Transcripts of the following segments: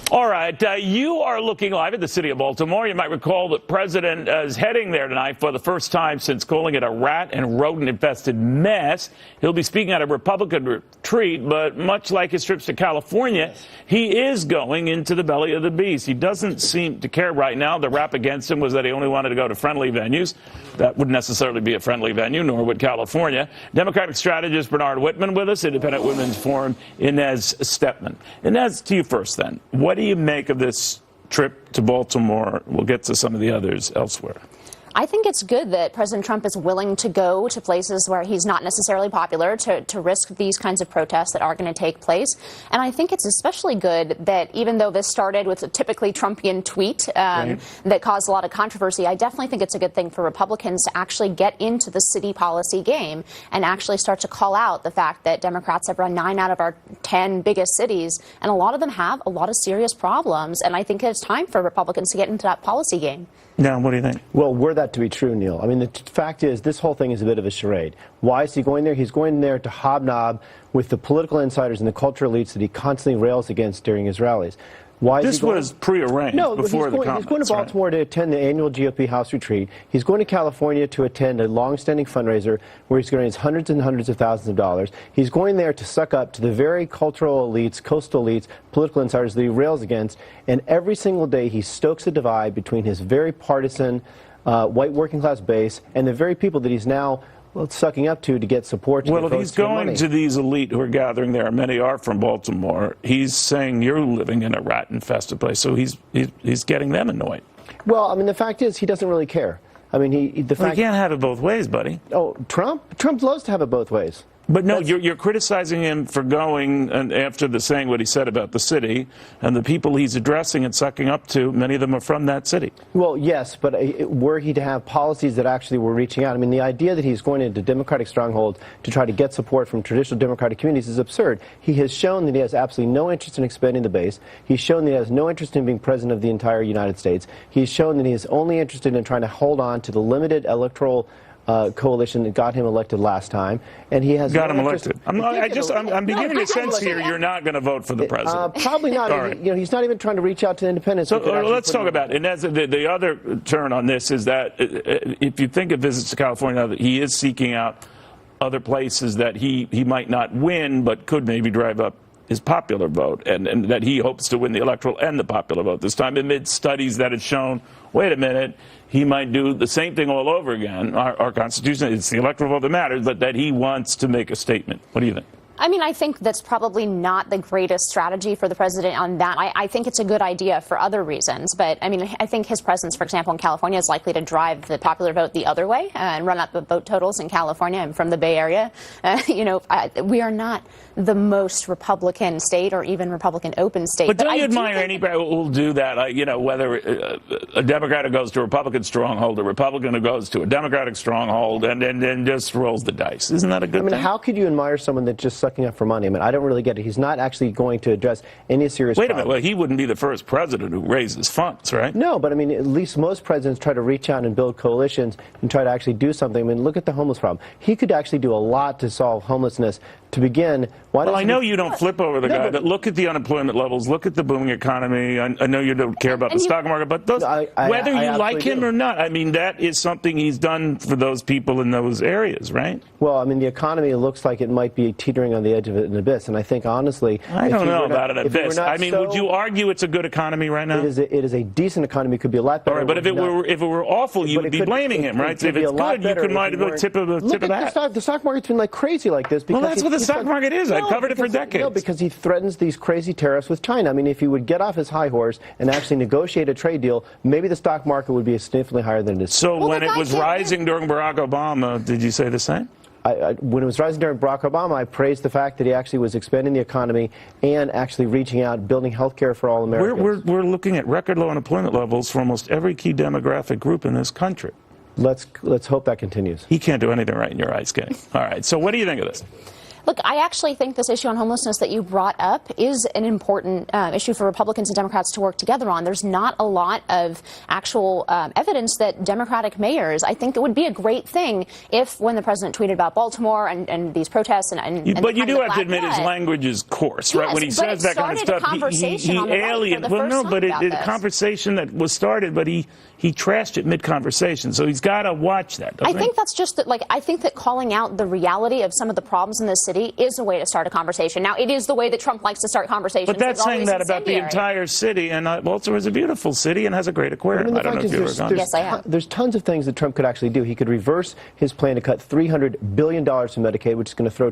All right, you are looking live at the city of Baltimore. You might recall the president is heading there tonight for the first time since calling it a rat and rodent-infested mess. He'll be speaking at a Republican retreat, but much like his trips to California, he is going into the belly of the beast. He doesn't seem to care right now. The rap against him was that he only wanted to go to friendly venues. That wouldn't necessarily be a friendly venue, nor would California. Democratic strategist Bernard Whitman with us, Independent Women's Forum, Inez Stepman. Inez, to you first then. What do you make of this trip to Baltimore? We'll get to some of the others elsewhere. I think it's good that President Trump is willing to go to places where he's not necessarily popular to risk these kinds of protests that are going to take place. And I think it's especially good that even though this started with a typically Trumpian tweet that caused a lot of controversy, I definitely think it's a good thing for Republicans to actually get into the city policy game and actually start to call out the fact that Democrats have run 9 out of our 10 biggest cities, and a lot of them have a lot of serious problems. And I think it's time for Republicans to get into that policy game. Now, what do you think? Well, were that to be true, Neil, I mean, the fact is this whole thing is a bit of a charade. Why is he going there? He's going there to hobnob with the political insiders and the cultural elites that he constantly rails against during his rallies. Why is this he going? was prearranged before the comments, he's going to Baltimore to attend the annual GOP House retreat. He's going to California to attend a long-standing fundraiser where he's going to raise hundreds and hundreds of thousands of dollars. He's going there to suck up to the very cultural elites, coastal elites, political insiders that he rails against. And every single day he stokes a divide between his very partisan white working-class base and the very people that he's now sucking up to get support. Well, if he's going to these elite who are gathering there, many are from Baltimore, he's saying you're living in a rat-infested place, so he's getting them annoyed. Well, I mean, the fact is he doesn't really care. I mean, you can't have it both ways, buddy. Oh, Trump loves to have it both ways. But no, you're criticizing him for going and after saying what he said about the city, and the people he's addressing and sucking up to, many of them are from that city. Well, yes, but were he to have policies that actually were reaching out, I mean, the idea that he's going into Democratic strongholds to try to get support from traditional Democratic communities is absurd. He has shown that he has absolutely no interest in expanding the base. He's shown that he has no interest in being president of the entire United States. He's shown that he is only interested in trying to hold on to the limited electoral coalition that got him elected last time, and he has got him elected. I'm beginning to sense here you're not going to vote for the president. Probably not. Right. You know, he's not even trying to reach out to independents. So let's talk about it. And the other turn on this is that if you think of visits to California, he is seeking out other places that he might not win, but could maybe drive up his popular vote, and that he hopes to win the electoral and the popular vote this time, amid studies that have shown, wait a minute, he might do the same thing all over again. Our Constitution, it's the electoral vote that matters, but that he wants to make a statement. What do you think? I mean, I think that's probably not the greatest strategy for the president on that. I think it's a good idea for other reasons. But, I mean, I think his presence, for example, in California is likely to drive the popular vote the other way and run up the vote totals in California. I'm from the Bay Area. We are not the most Republican state or even Republican open state. But don't you admire anybody who will do that? Whether a Democrat who goes to a Republican stronghold, a Republican who goes to a Democratic stronghold, and then just rolls the dice. Isn't that a good thing? I mean, how could you admire someone that just sucking up for money? I mean, I don't really get it. He's not actually going to address any serious Wait a minute. Well, he wouldn't be the first president who raises funds, right? No, but I mean, at least most presidents try to reach out and build coalitions and try to actually do something. I mean, look at the homeless problem. He could actually do a lot to solve homelessness. To begin, I know you don't flip over the guy, but look at the unemployment levels, look at the booming economy. I know you don't care about the stock market, but whether you like him or not, I mean, that is something he's done for those people in those areas, right? Well, I mean, the economy looks like it might be teetering on the edge of an abyss, and I think, honestly... I don't know about an abyss. I mean, would you argue it's a good economy right now? It is a decent economy. It could be a lot better. All right, but if it were awful, you would be blaming him, right? If it's good, you could might have tip of that. The stock market's been like crazy like this. Well, that's what the stock market is. I've covered it for decades. No, because he threatens these crazy tariffs with China. I mean, if he would get off his high horse and actually negotiate a trade deal, maybe the stock market would be significantly higher than it is. So when it was rising during Barack Obama, did you say the same? When it was rising during Barack Obama, I praised the fact that he actually was expanding the economy and actually reaching out, building health care for all Americans. We're looking at record low unemployment levels for almost every key demographic group in this country. Let's hope that continues. He can't do anything right in your eyes, Kenny. All right, so what do you think of this? Look, I actually think this issue on homelessness that you brought up is an important issue for Republicans and Democrats to work together on. There's not a lot of actual evidence that Democratic mayors, I think it would be a great thing if, when the president tweeted about Baltimore and these protests but you do have to admit his language is coarse, right? Yes, when he says that kind of stuff, he alienates. Well, no, but the conversation that was started, but he trashed it mid-conversation, so he's got to watch that. I think that's just that, like, I think that calling out the reality of some of the problems in this city is a way to start a conversation. Now, it is the way that Trump likes to start conversations. But that's saying that about the entire city, and Baltimore is a beautiful city and has a great aquarium. I don't know if you've ever gone. Yes, I have. There's tons of things that Trump could actually do. He could reverse his plan to cut $300 billion from Medicaid, which is going to throw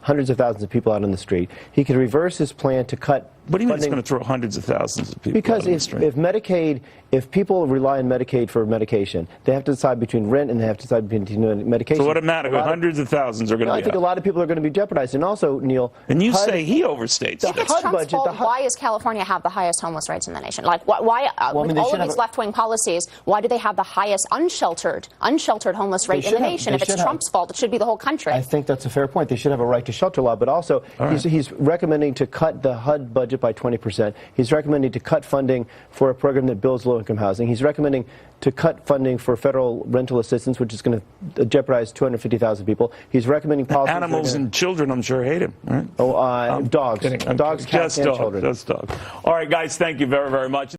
hundreds of thousands of people out on the street. He could reverse his plan to cut. What do you mean it's going to throw hundreds of thousands of people because out on the street? if people rely on Medicaid for medication, they have to decide between rent and they have to decide between medication. So what it matter? Hundreds of thousands are going to be I think a lot of people are going to be jeopardized. And also, Neil... And you say he overstates If it's Trump's fault, why does California have the highest homeless rates in the nation? Like, why with all of these left-wing policies, why do they have the highest unsheltered homeless rate in the nation? If it's Trump's fault, it should be the whole country. I think that's a fair point. They should have a right to shelter law. But also, he's recommending to cut the HUD budget by 20%. He's recommending to cut funding for a program that builds low-income housing. He's recommending to cut funding for federal rental assistance, which is going to jeopardize 250,000 people. He's recommending policies... Animals and children, I'm sure, hate him, right? Dogs. Dogs, cats, and children. Just dogs. All right, guys, thank you very, very much.